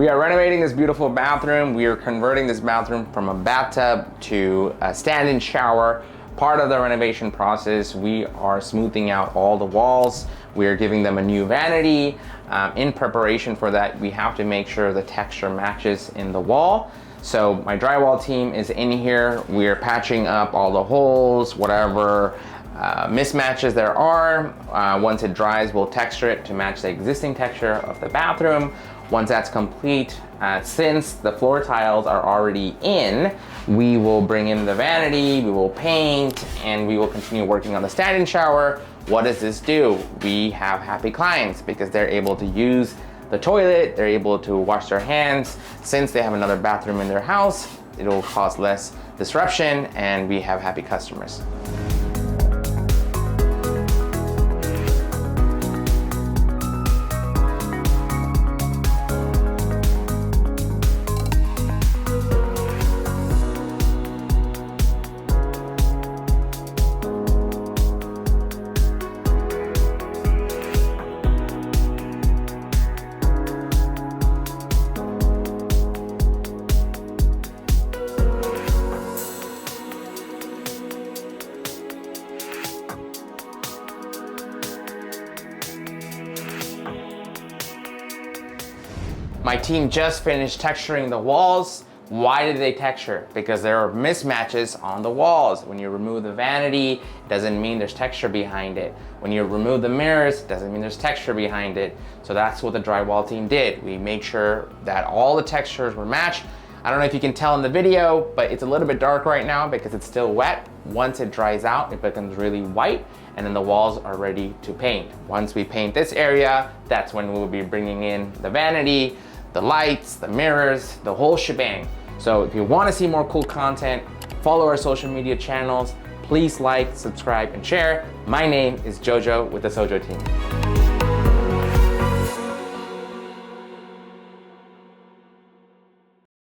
We are renovating this beautiful bathroom. We are converting this bathroom from a bathtub to a stand-in shower. Part of the renovation process, we are smoothing out all the walls. We are giving them a new vanity. In preparation for that, we have to make sure the texture matches in the wall. So my drywall team is in here. We are patching up all the holes, whatever mismatches there are. Once it dries, we'll texture it to match the existing texture of the bathroom. Once that's complete, since the floor tiles are already in, we will bring in the vanity, we will paint, and we will continue working on the stand-in shower. What does this do? We have happy clients because they're able to use the toilet, they're able to wash their hands. Since they have another bathroom in their house, it'll cause less disruption, and we have happy customers. My team just finished texturing the walls. Why did they texture? Because there are mismatches on the walls. When you remove the vanity, it doesn't mean there's texture behind it. When you remove the mirrors, it doesn't mean there's texture behind it. So that's what the drywall team did. We made sure that all the textures were matched. I don't know if you can tell in the video, but it's a little bit dark right now because it's still wet. Once it dries out, it becomes really white, and then the walls are ready to paint. Once we paint this area, that's when we'll be bringing in the vanity, the lights, the mirrors, the whole shebang. So if you want to see more cool content, follow our social media channels. Please like, subscribe, and share. My name is JoJo with the SOJO team.